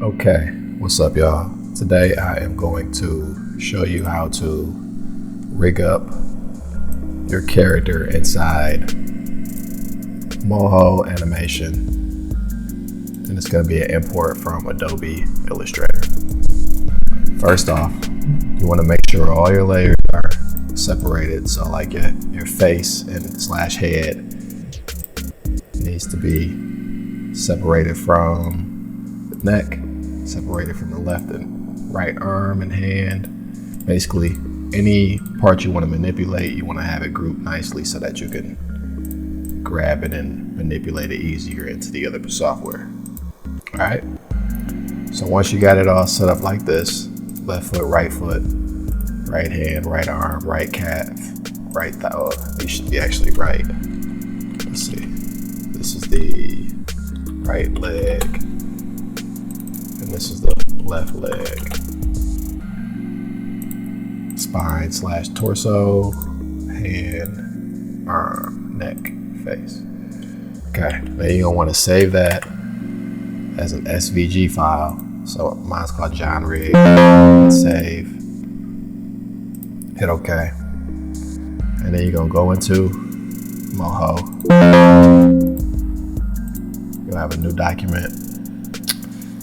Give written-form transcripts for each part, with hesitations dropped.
Okay, what's up y'all? Today I am going to show you how to rig up your character inside Moho Animation, and it's going to be an import from Adobe Illustrator. First off, you want to make sure all your layers are separated, so like your face and slash head needs to be separated from the neck, separated from the left and right arm and hand. Basically, any part you want to manipulate, you want to have it grouped nicely so that you can grab it and manipulate it easier into the other software. All right. So once you got it all set up like this, left foot, right hand, right arm, right calf, right thigh. Oh, these should be actually right. Let's see. This is the right leg, and this is the left leg. Spine slash torso, hand, arm, neck, face. Okay, now you're gonna want to save that as an SVG file. So mine's called John Rig. Save. Hit OK. And then you're gonna go into Moho. You'll have a new document,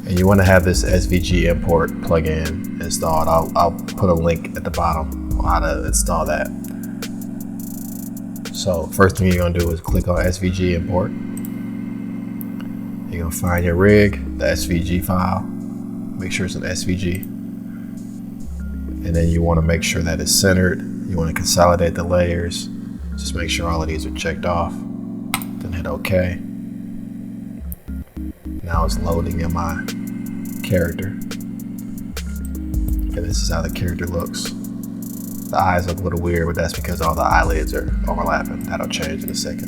and you want to have this SVG import plugin installed. I'll put a link at the bottom on how to install that. So first thing you're gonna do is click on SVG import. You're gonna find your rig, the SVG file. Make sure it's an SVG, and then you want to make sure that it's centered. You want to consolidate the layers. Just make sure all of these are checked off. Then hit OK. Now it's loading in my character, and this is how the character looks. The eyes look a little weird, but that's because all the eyelids are overlapping. That'll change in a second.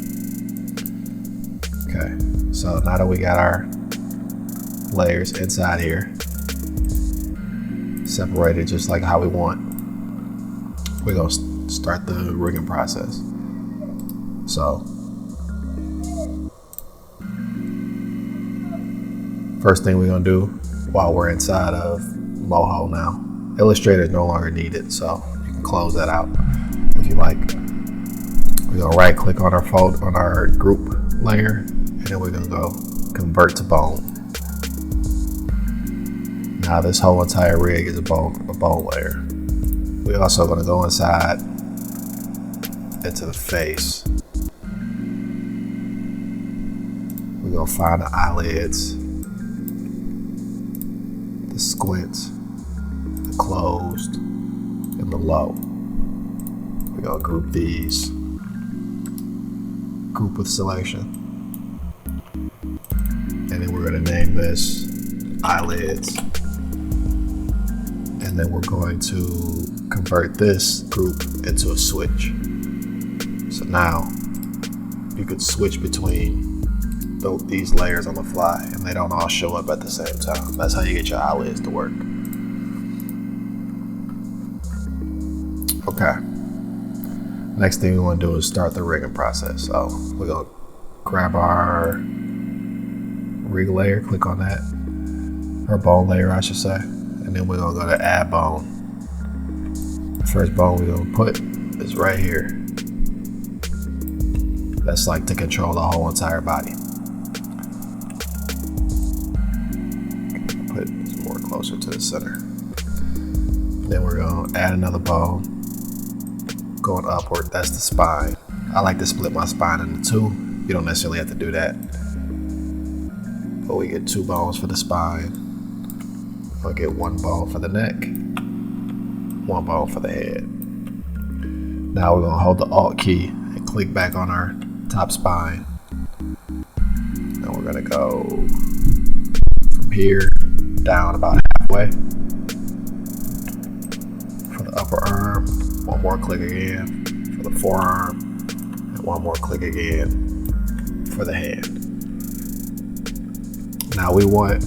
Okay, so now that we got our layers inside here, separated just like how we want, we're gonna start the rigging process. So first thing we're gonna do while we're inside of Moho now, Illustrator is no longer needed, so you can close that out if you like. We're gonna right click on our fold on our group layer, and then we're gonna go convert to bone. Now this whole entire rig is a bone layer. We're also gonna go inside into the face. We're gonna find the eyelids, the squints, the closed, and the low. We're gonna group these. Group with selection. And then we're gonna name this eyelids. And then we're going to convert this group into a switch. So now you could switch between these layers on the fly, and they don't all show up at the same time. That's how you get your eyelids to work. Okay. Next thing we want to do is start the rigging process. So we're going to grab our rig layer, click on that, or bone layer, I should say. And then we're gonna go to add bone. The first bone we're gonna put is right here. That's like to control the whole entire body. Put this more closer to the center. Then we're gonna add another bone. Going upward, that's the spine. I like to split my spine into two. You don't necessarily have to do that, but we get 2 bones for the spine. I'll get 1 bone for the neck, 1 bone for the head. Now we're gonna hold the Alt key and click back on our top spine. And we're gonna go from here down about halfway. For the upper arm, 1 more click again. For the forearm, and 1 more click again for the hand. Now we want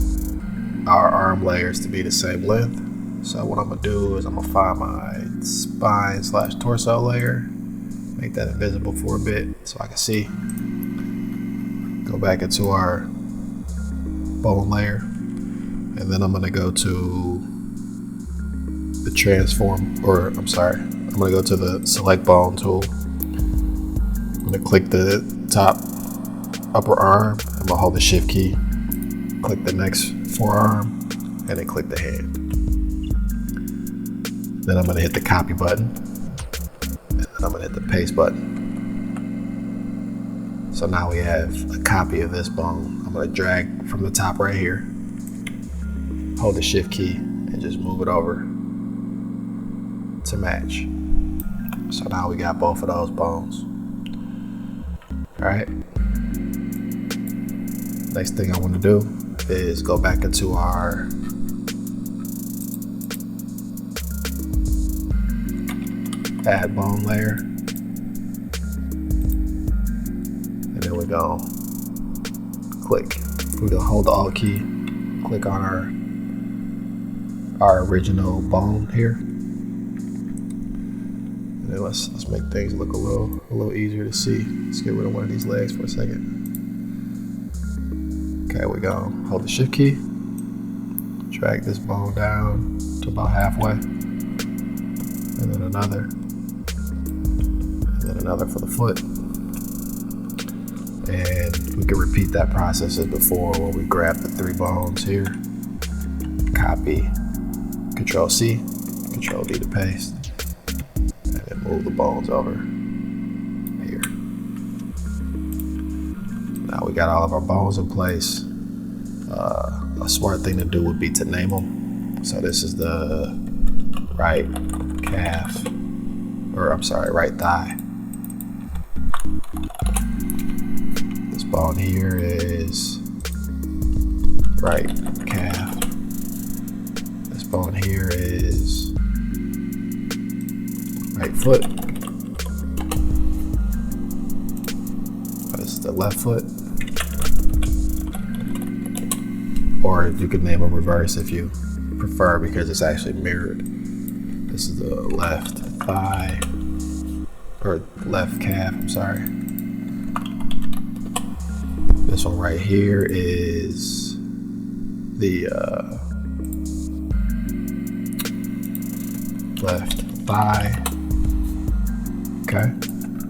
our arm layers to be the same length. So what I'm gonna do is I'm gonna find my spine slash torso layer, make that invisible for a bit so I can see. Go back into our bone layer, And then I'm gonna go to the transform, or I'm sorry, I'm gonna go to the select bone tool. I'm gonna click the top upper arm. I'm gonna hold the shift key, click the next forearm, and then click the hand. Then I'm gonna hit the copy button, and then I'm gonna hit the paste button. So now we have a copy of this bone. I'm gonna drag from the top right here, hold the shift key, and just move it over to match. So now we got both of those bones. All right. Next thing I want to do is go back into our add bone layer, and then we're gonna click. We're gonna hold the Alt key, click on our original bone here, and then let's make things look a little easier to see. Let's get rid of one of these legs for a second. Okay, we're gonna hold the shift key, drag this bone down to about halfway, and then another. Another for the foot, and we can repeat that process as before, where we grab the 3 bones here, copy, Control C, Control D to paste, and then move the bones over here. Now we got all of our bones in place. A smart thing to do would be to name them. So this is the right calf, or I'm sorry, right thigh. This bone here is right calf. This bone here is right foot. This is the left foot. Or you could name them reverse if you prefer, because it's actually mirrored. This is the left thigh, or left calf, I'm sorry. This one right here is the left thigh. Okay,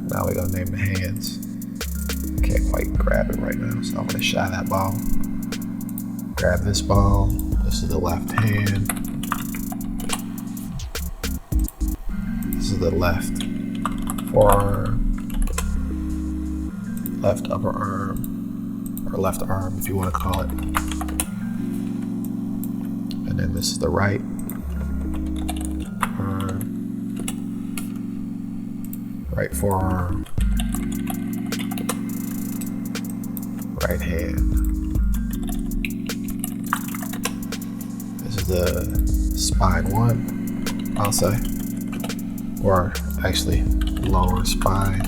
now we're gonna name the hands. Can't quite grab it right now, so I'm gonna shy that bone. Grab this bone. This is the left hand. This is the left forearm, left upper arm, or left arm if you want to call it. And then this is the right arm, right forearm, right hand. This is the spine 1, I'll say, or actually lower spine,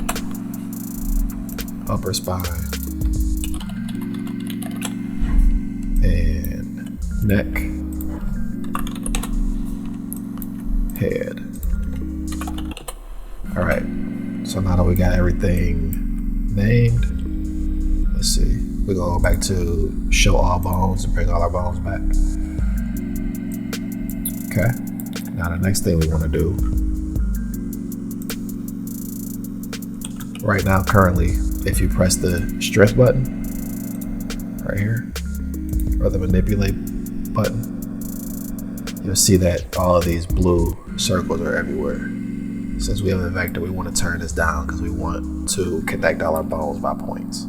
upper spine, and neck, head. All right, so now that we got everything named, let's see, we're gonna go back to show all bones and bring all our bones back. Okay, now the next thing we wanna do, right now, currently, if you press the strength button right here, or the manipulate button, you'll see that all of these blue circles are everywhere. Since we have a vector, we want to turn this down because we want to connect all our bones by points.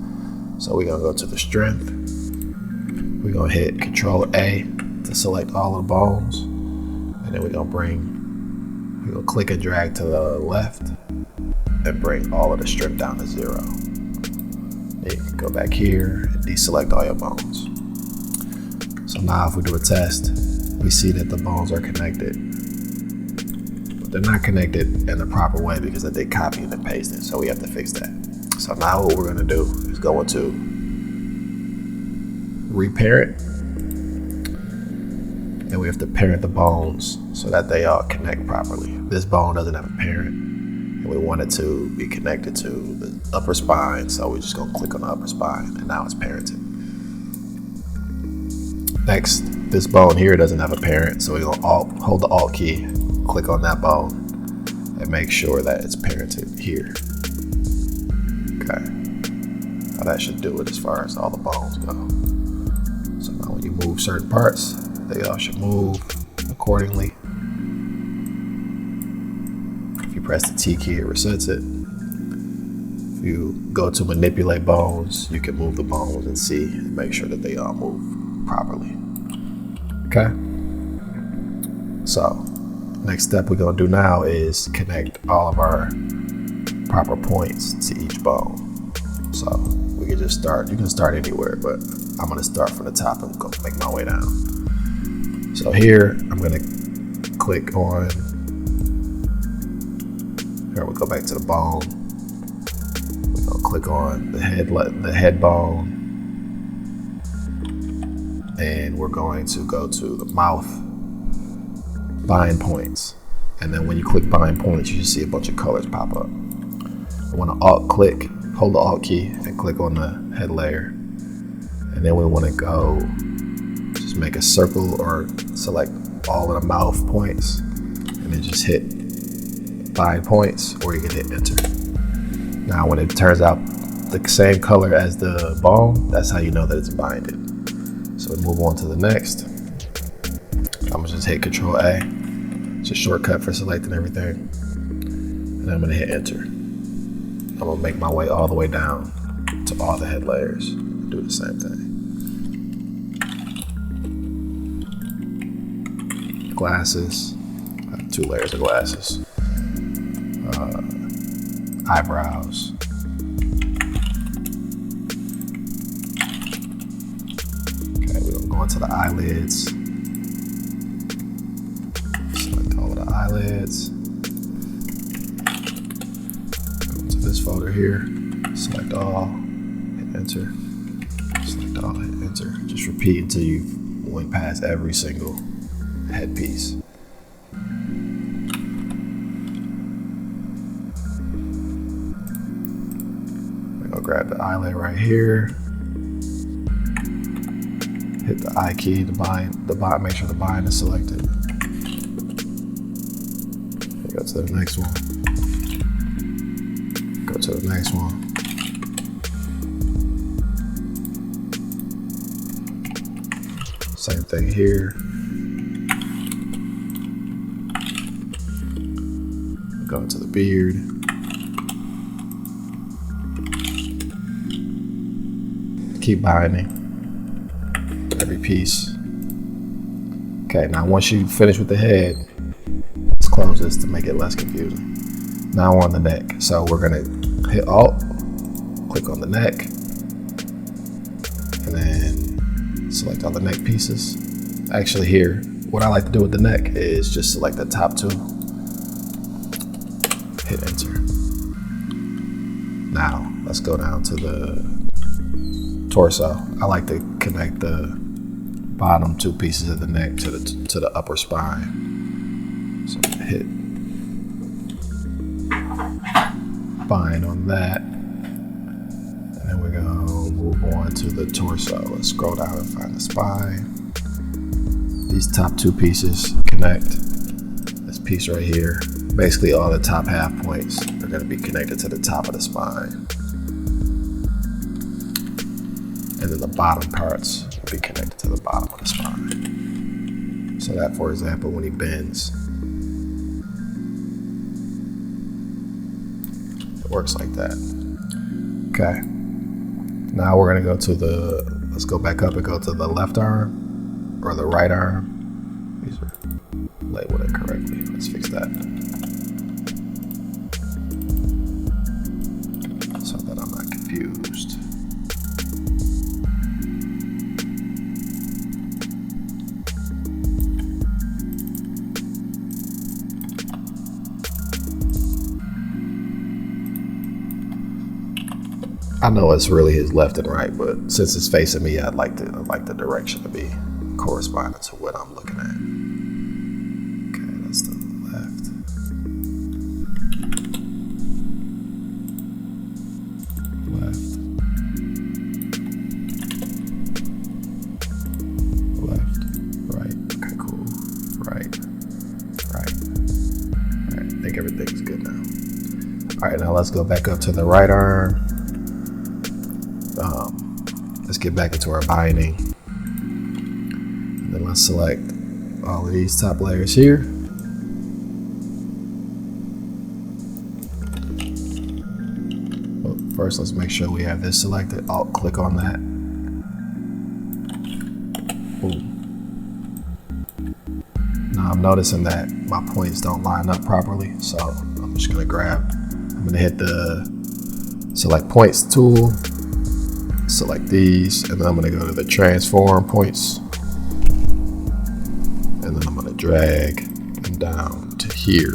So we're gonna go to the strength. We're gonna hit Control A to select all of the bones, and then we're gonna click and drag to the left and bring all of the strength down to 0. Then you can go back here and deselect all your bones. So now if we do a test, we see that the bones are connected. But they're not connected in the proper way because they copy and paste it, so we have to fix that. So now what we're gonna do is go into reparent, and we have to parent the bones so that they all connect properly. This bone doesn't have a parent, and we want it to be connected to the upper spine, so we're just gonna click on the upper spine, and now it's parented. Next, this bone here doesn't have a parent, so we're gonna hold the Alt key, click on that bone, and make sure that it's parented here. Okay, now that should do it as far as all the bones go. So now when you move certain parts, they all should move accordingly. If you press the T key, it resets it. If you go to manipulate bones, you can move the bones and see and make sure that they all move properly. Okay, so next step we're gonna do now is connect all of our proper points to each bone. So we can just start, you can start anywhere, but I'm gonna start from the top and go make my way down. So here, I'm gonna click on, here we'll go back to the bone. We're gonna click on the head bone, and we're going to go to the mouth bind points. And then when you click bind points, you should see a bunch of colors pop up. I want to alt click, hold the Alt key and click on the head layer. And then we want to go, just make a circle or select all of the mouth points and then just hit bind points, or you can hit enter. Now when it turns out the same color as the bone, that's how you know that it's binded. So we move on to the next. I'm gonna just hit Control A. It's a shortcut for selecting everything. And I'm gonna hit enter. I'm gonna make my way all the way down to all the head layers. Do the same thing. Glasses, I have 2 layers of glasses. Eyebrows. Okay, we're gonna go into the eyelids. Select all of the eyelids. Go to this folder here. Select all. Hit enter. Select all. Hit enter. Just repeat until you went past every single headpiece. I'll grab the eyelid right here. Hit the I key to bind, make sure the bind is selected. Go to the next one. Go to the next one. Same thing here. Go to the beard. Keep binding every piece. Okay, now once you finish with the head, let's close this to make it less confusing. Now on the neck. So we're gonna hit Alt, click on the neck, and then select all the neck pieces. Actually here, what I like to do with the neck is just select the top 2, hit enter. Now let's go down to the torso. I like to connect the bottom 2 pieces of the neck to the upper spine. So hit bind on that, and then we're gonna move on to the torso. Let's scroll down and find the spine. These top 2 pieces connect. This piece right here, basically all the top half points are gonna be connected to the top of the spine. And then the bottom parts will be connected to the bottom of the spine. So that, for example, when he bends, it works like that. Okay. Now we're gonna go to let's go back up and go to the left arm or the right arm. These are labeled incorrectly. Let's fix that. So that I'm not confused. I know it's really his left and right, but since it's facing me, I'd like the direction to be corresponding to what I'm looking at. Okay, that's the left. Left. Left. All right, now let's go back up to the right arm. Let's get back into our binding. And then let's select all of these top layers here. Well, first, let's make sure we have this selected. Alt click on that. Ooh. Now I'm noticing that my points don't line up properly, so I'm just gonna I'm gonna hit the select points tool, select these, and then I'm gonna go to the transform points, and then I'm gonna drag them down to here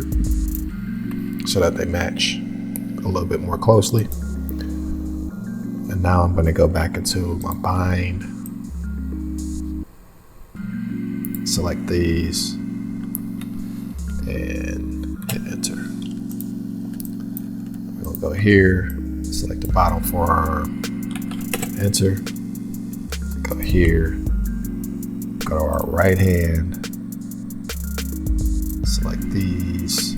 so that they match a little bit more closely. And now I'm gonna go back into my bind, select these, and hit enter. We'll go here, select the bottom forearm, enter, go here, go to our right hand, select these,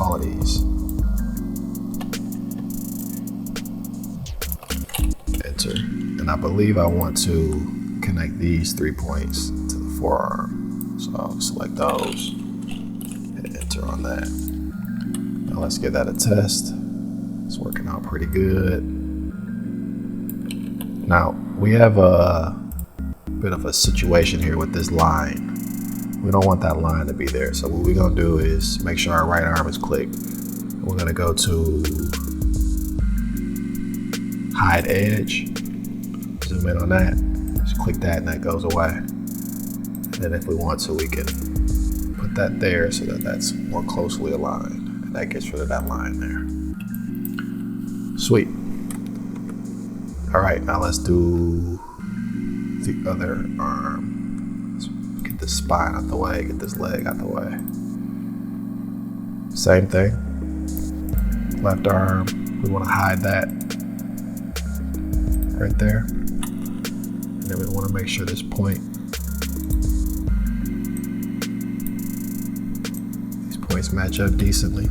all of these, enter, and I believe I want to connect these 3 points to the forearm. So I'll select those, hit enter on that. Now let's give that a test. It's working out pretty good. Now we have a bit of a situation here with this line. We don't want that line to be there. So what we're gonna do is make sure our right arm is clicked. We're gonna go to hide edge, zoom in on that, just click that and that goes away. And if we want to, we can put that there so that that's more closely aligned. And that gets rid of that line there. Sweet. All right, now let's do the other arm. Let's get this spine out the way, get this leg out the way. Same thing. Left arm, we want to hide that right there. And then we want to make sure this point, points match up decently.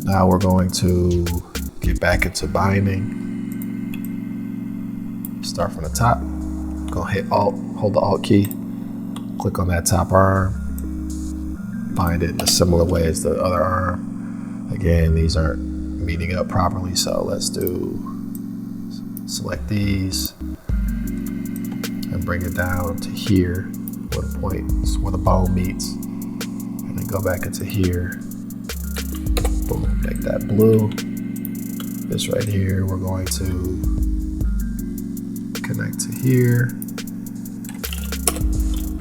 Now we're going to get back into binding. Start from the top. Go hit Alt, hold the Alt key, click on that top arm, bind it in a similar way as the other arm. Again, these aren't meeting up properly, so let's select these and bring it down to here where the points, where the bone meets. Go back into here, boom, make that blue. This right here, we're going to connect to here,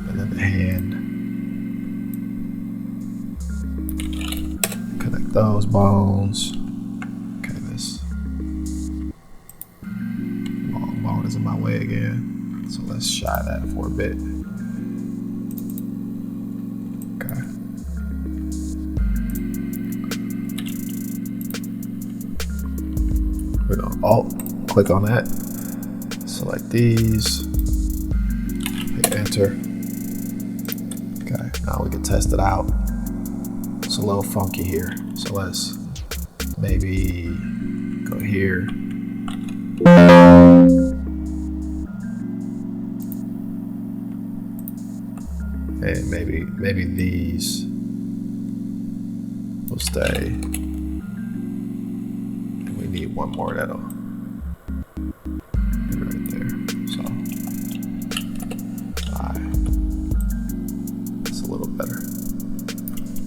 and then the hand, connect those bones. Okay, this long bone is in my way again, so let's shy that for a bit. We're gonna Alt, click on that, select these, hit enter. Okay, now we can test it out. It's a little funky here, so let's maybe go here. And maybe these will stay. Need one more that'll be right there. So it's a little better.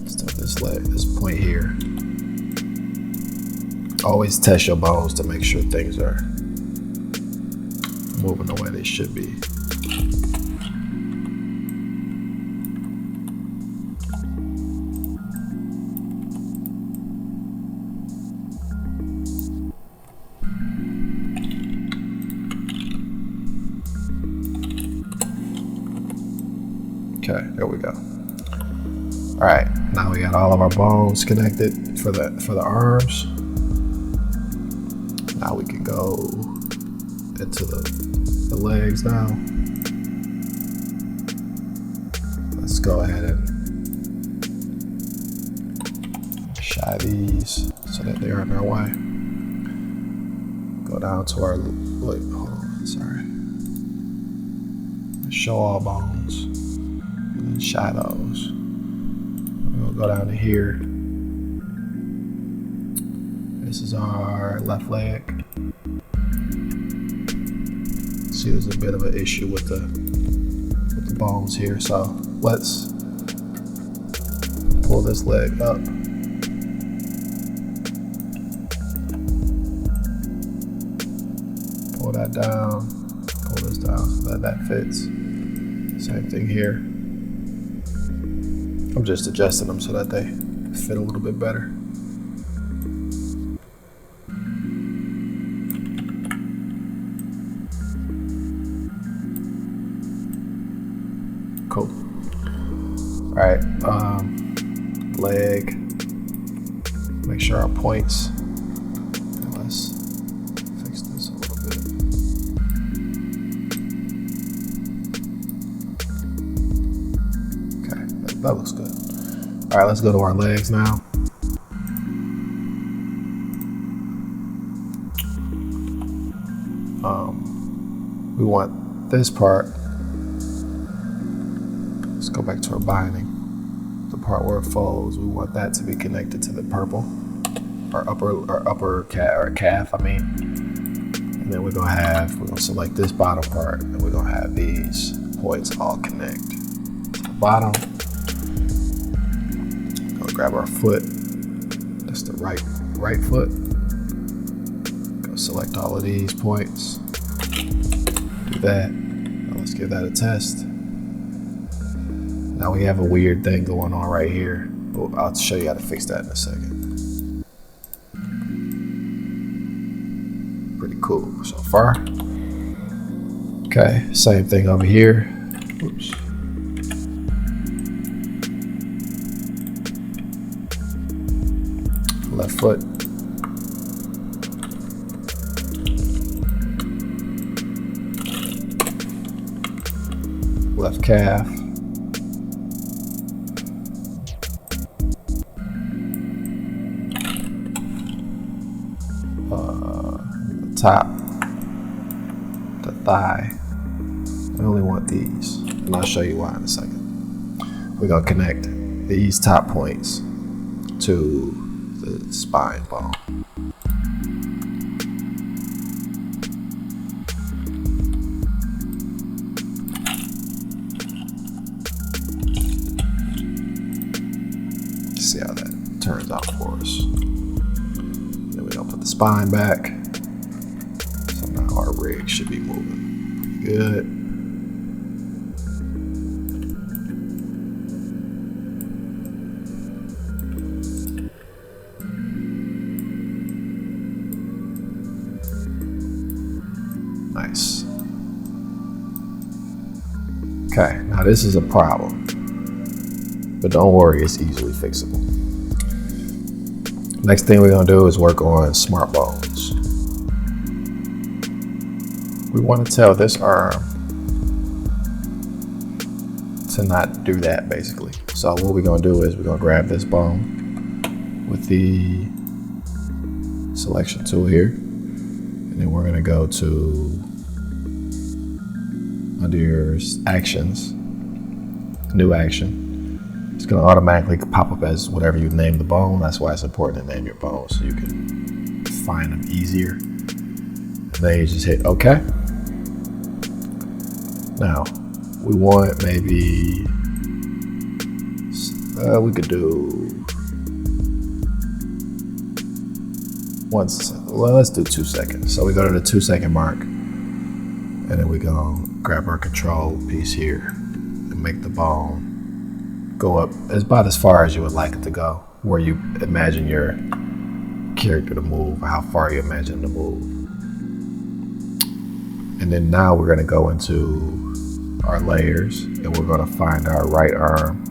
Let's do this point here. Always test your bones to make sure things are moving the way they should be. Okay, there we go. All right, now we got all of our bones connected for the arms. Now we can go into the legs now. Let's go ahead and hide these so that they aren't in our way. Go down to our, wait, hold on, sorry. Show all bones, and then shadows. We'll go down to here. This is our left leg. See, there's a bit of an issue with the bones here, so let's pull this leg up. Pull that down, pull this down so that fits. Same thing here. I'm just adjusting them so that they fit a little bit better. Cool. All right, leg. Make sure our points. Let's fix this a little bit. Okay, that looks good. All right, let's go to our legs now. We want this part. Let's go back to our binding. The part where it folds, we want that to be connected to the purple, our upper calf, I mean. And then we're gonna select this bottom part, and we're gonna have these points all connect to the bottom. Gonna grab our foot. That's the right foot. Go select all of these points. Do that. Now let's give that a test. Now we have a weird thing going on right here. I'll show you how to fix that in a second. Pretty cool so far. Okay, same thing over here. Oops. Left foot. Left calf. Top, the thigh. I only want these, and I'll show you why in a second. We're gonna connect these top points to the spine bone. See how that turns out for us. Then we're gonna put the spine back. Our rig should be moving pretty good. Nice. Okay, now this is a problem, but don't worry, it's easily fixable. Next thing we're gonna do is work on smart bones. We want to tell this arm to not do that, basically. So what we're going to do is we're going to grab this bone with the selection tool here, and then we're going to go to under your actions, new action. It's going to automatically pop up as whatever you name the bone. That's why it's important to name your bone so you can find them easier. And then you just hit OK. Now, we want maybe, we could do let's do 2 seconds. So we go to the 2 second mark, and then we go grab our control piece here and make the bone go up about as far as you would like it to go, where you imagine your character to move, or how far you imagine to move. And then now we're going to go into our layers, and we're going to find our right arm,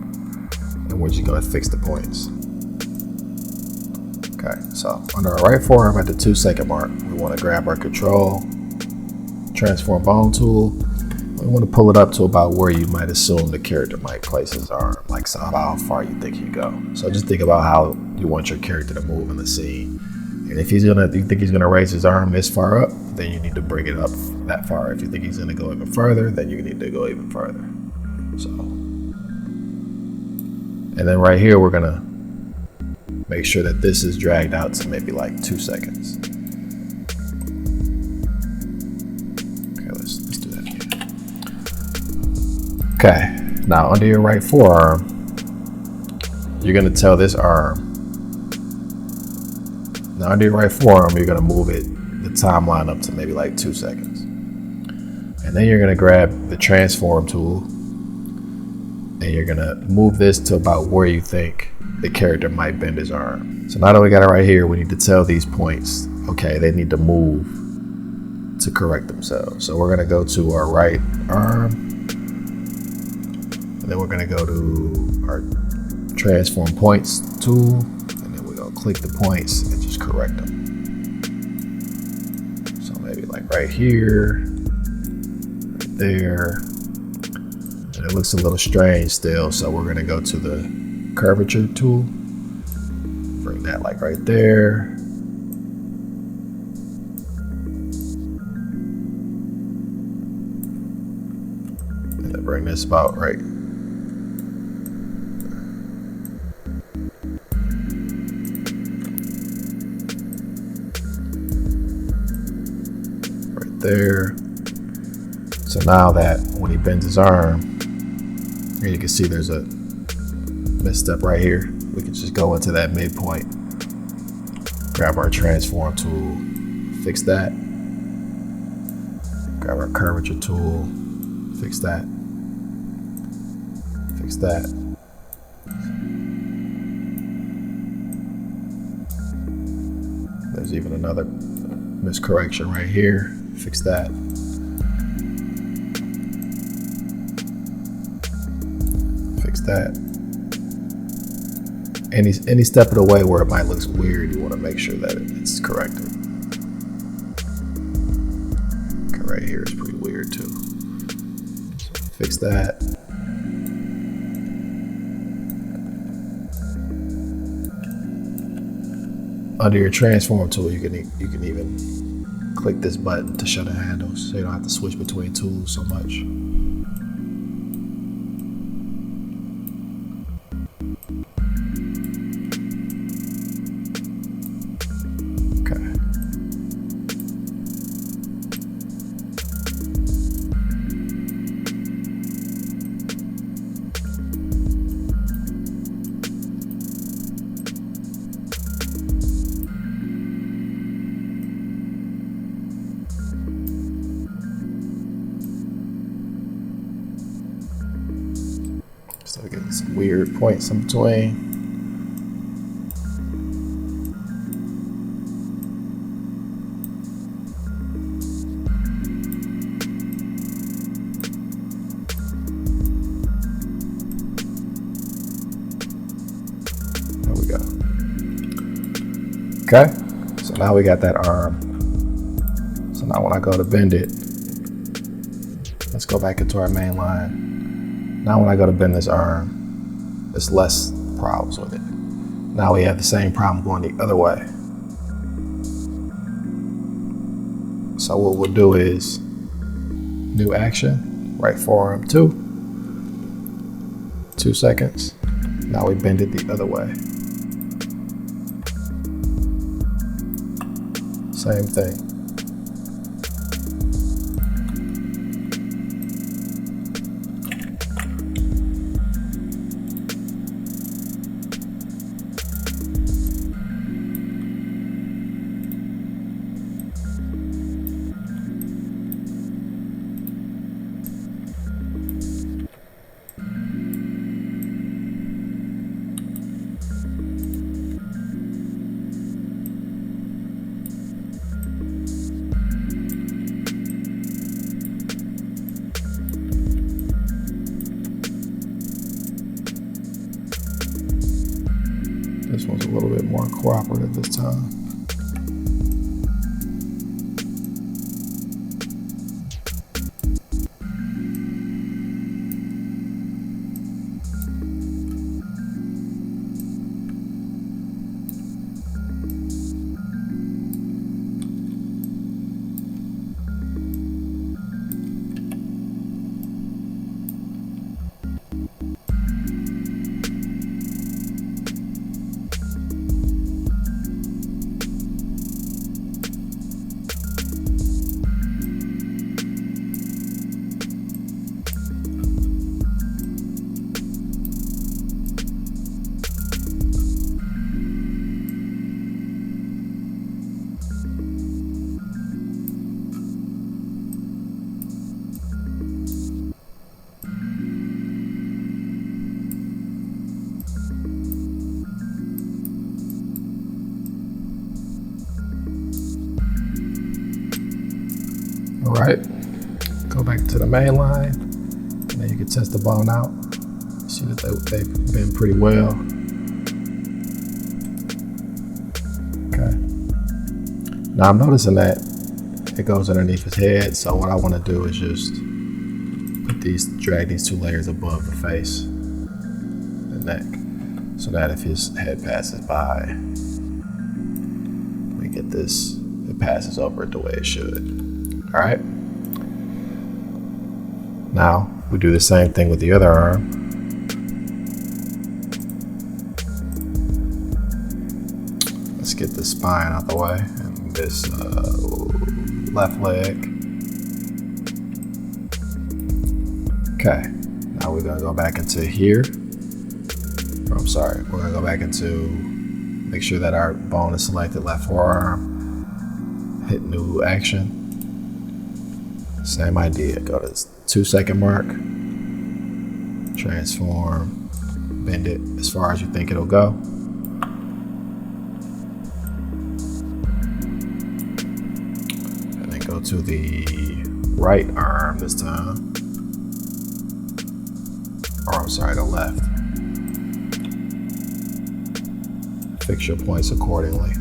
and we're just going to fix the points. Okay, so under our right forearm at the 2 second mark, we want to grab our control, transform bone tool, We want to pull it up to about where you might assume the character might place his arm, like so about how far you think he'd go. So just think about how you want your character to move in the scene. And if you think he's gonna raise his arm this far up, then you need to bring it up that far. If you think he's gonna go even further, then you need to go even further. So, and then right here, we're gonna make sure that this is dragged out to maybe like 2 seconds. Okay, let's do that again. Okay, now under your right forearm, you're gonna tell this arm. Now under your right forearm, you're gonna move the timeline up to maybe like 2 seconds. And then you're gonna grab the transform tool and you're gonna move this to about where you think the character might bend his arm. So now that we got it right here, we need to tell these points, okay, they need to move to correct themselves. So we're gonna go to our right arm, and then we're gonna go to our transform points tool, and then we're gonna click the points and just correct them. So maybe like right here, right there, and it looks a little strange still, so we're gonna go to the curvature tool, bring that like right there. And then bring this about right. Right there. So now that when he bends his arm, here you can see there's a misstep right here. We can just go into that midpoint, grab our transform tool, fix that, grab our curvature tool, fix that, fix that. There's even another miscorrection right here, fix that. Fix that. Any step of the way where it might look weird, you want to make sure that it's corrected. Okay, right here is pretty weird too. So fix that. Under your transform tool, you can even click this button to show the handles, so you don't have to switch between tools so much. So we're getting some weird points in between. There we go. Okay, so now we got that arm. So now when I go to bend it, let's go back into our main line. Now when I go to bend this arm, there's less problems with it. Now we have the same problem going the other way. So what we'll do is new action, right forearm 2 seconds. Now we bend it the other way. Same thing. This one's a little bit more cooperative this time. right, go back to the main line, and then you can test the bone out. See that they've been pretty well. Okay. Now I'm noticing that it goes underneath his head, so what I want to do is just drag these 2 layers above the face and neck, so that if his head passes by, we get this, it passes over it the way it should. All right. Now we do the same thing with the other arm. Let's get the spine out the way and this left leg. Okay, now we're gonna go back into here. Or, I'm sorry, we're gonna go back into, make sure that our bone is selected, left forearm, hit new action. Same idea, go to this 2-second mark, transform, bend it as far as you think it'll go. And then go to the right arm this time. Or I'm sorry, the left. Fix your points accordingly.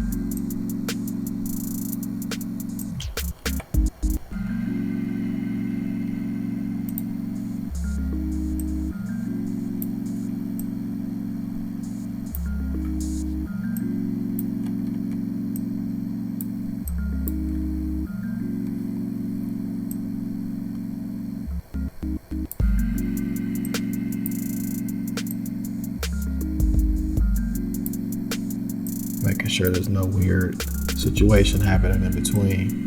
Making sure there's no weird situation happening in between.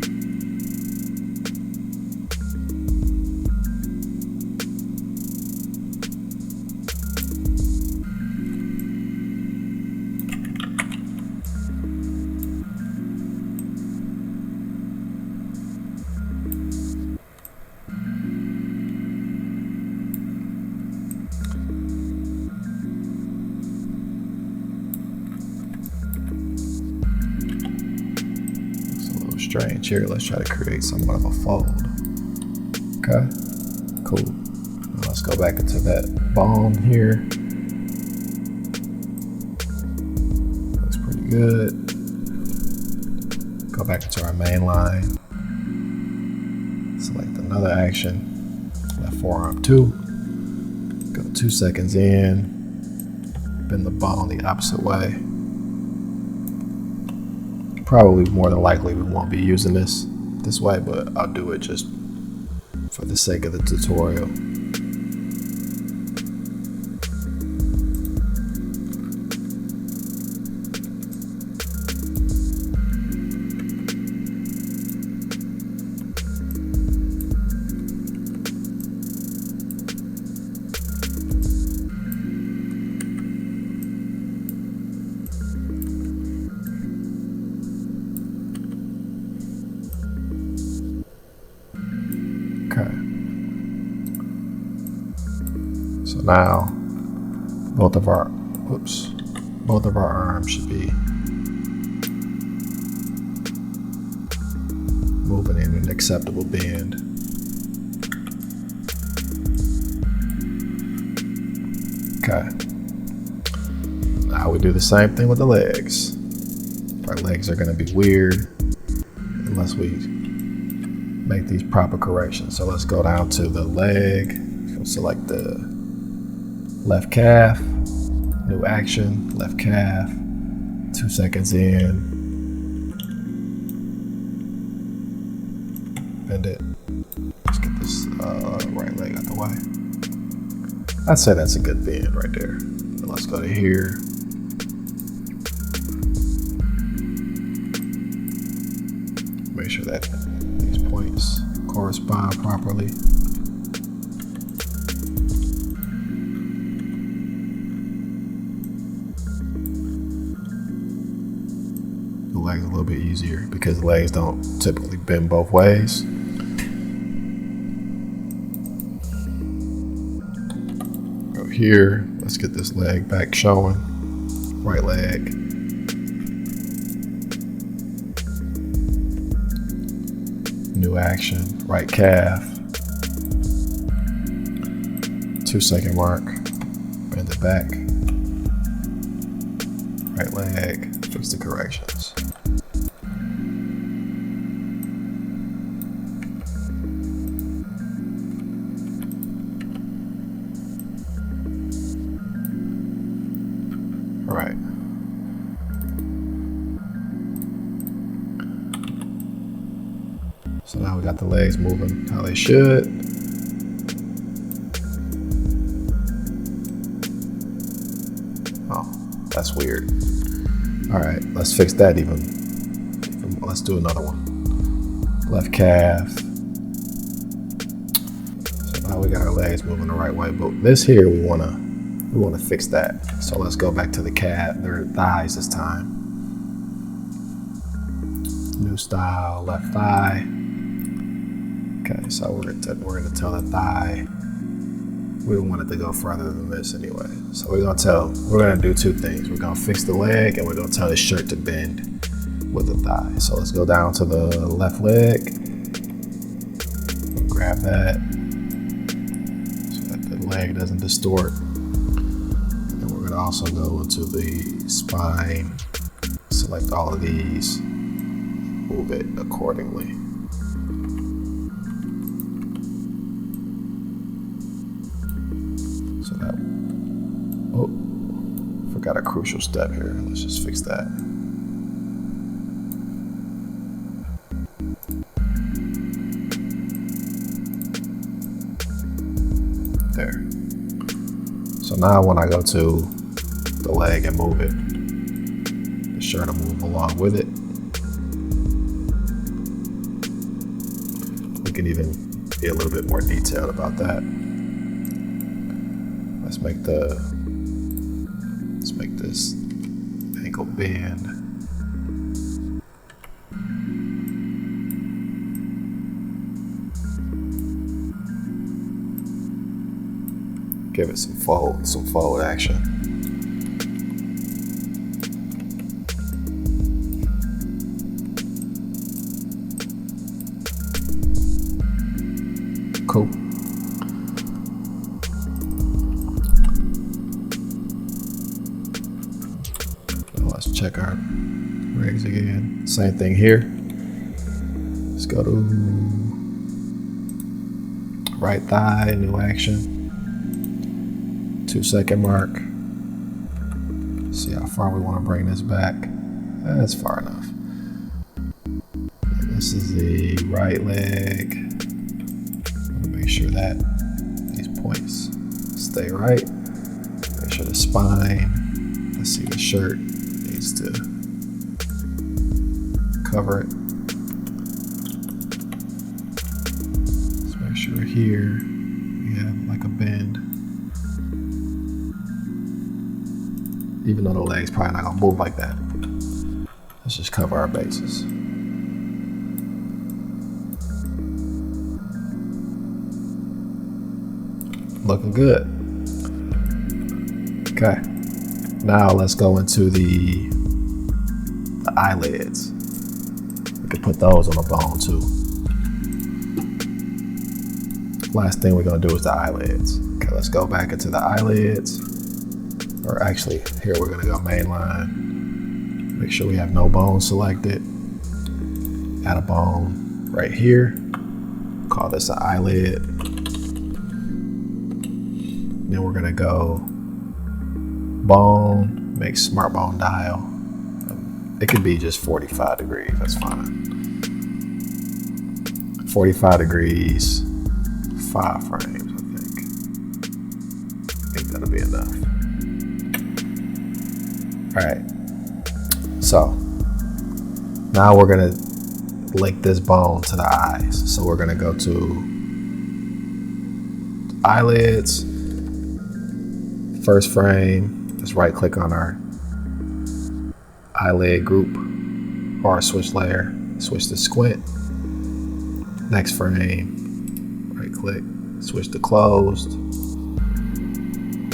Strange here. Let's try to create somewhat of a fold. Okay, cool. Now let's go back into that bone here. Looks pretty good. Go back into our main line. Select another action. Left forearm 2. Go 2 seconds in. Bend the bone the opposite way. Probably more than likely we won't be using this way, but I'll do it just for the sake of the tutorial. Okay. So now both of our arms should be moving in an acceptable bend. Okay. Now we do the same thing with the legs. Our legs are going to be weird unless we make these proper corrections. So let's go down to the leg. We'll select the left calf, new action, left calf, 2 seconds in, bend it. Let's get this right leg out the way. I'd say that's a good bend right there. And let's go to here. Make sure that these points correspond properly. The leg's a little bit easier because legs don't typically bend both ways. Go here, let's get this leg back showing. Right leg. New new action, right calf, 2 second mark, bend it back, right leg, fix the corrections. All right. So now we got the legs moving how they should. Oh, that's weird. All right, let's fix that even. Let's do another one. Left calf. So now we got our legs moving the right way, but this here we wanna fix that. So let's go back to the calf, their thighs this time. New style, left thigh. Okay, so we're gonna tell the thigh. We don't want it to go further than this anyway. So we're gonna do two things. We're gonna fix the leg and we're gonna tell the shirt to bend with the thigh. So let's go down to the left leg. Grab that so that the leg doesn't distort. And we're gonna also go into the spine, select all of these, move it accordingly. So that, oh, forgot a crucial step here. Let's just fix that. There. So now when I go to the leg and move it, the shirt will move along with it. We can even be a little bit more detailed about that. Let's make this ankle bend. Give it some fold action. Cool. Now let's check our legs again. Same thing here. Let's go to right thigh, new action. 2 second mark. See how far we want to bring this back. That's far enough. And this is the right leg. Make sure that these points stay right. Make sure the spine. Let's see, the shirt needs to cover it. Let's make sure here we have like a bend. Even though the leg's probably not gonna move like that. Let's just cover our bases. Looking good. Okay. Now let's go into the eyelids. We could put those on the bone too. Last thing we're gonna do is the eyelids. Okay, let's go back into the eyelids. Or actually, here we're gonna go mainline. Make sure we have no bone selected. Add a bone right here. Call this an eyelid. Then we're gonna go bone, make smart bone dial. It could be just 45 degrees, that's fine. 45 degrees, 5 frames, I think that'll be enough. All right, so now we're gonna link this bone to the eyes. So we're gonna go to eyelids, first frame, let's right click on our eyelid group or switch layer, switch to squint. Next frame, right click, switch to closed.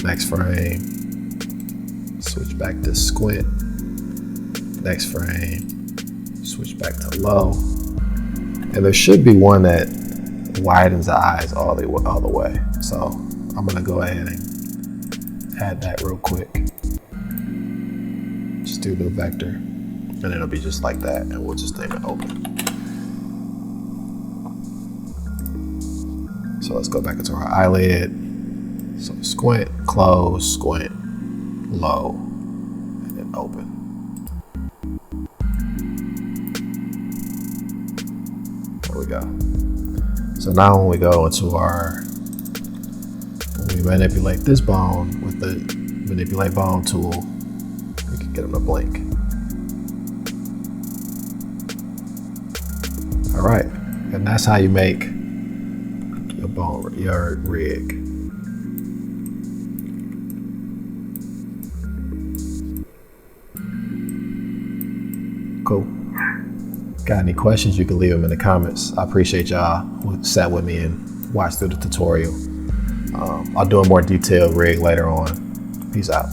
Next frame, switch back to squint. Next frame, switch back to low. And there should be one that widens the eyes all the way. So I'm gonna go ahead and add that real quick. Just do new vector, and it'll be just like that, and we'll just name it open. So let's go back into our eyelid. So squint, close, squint, low, and then open. There we go. So now when we go into when we manipulate this bone with the manipulate bone tool, we can get them to blink. All right, and that's how you make your rig. Cool. Got any questions, you can leave them in the comments. I appreciate y'all who sat with me and watched through the tutorial. I'll do a more detailed rig later on. Peace out.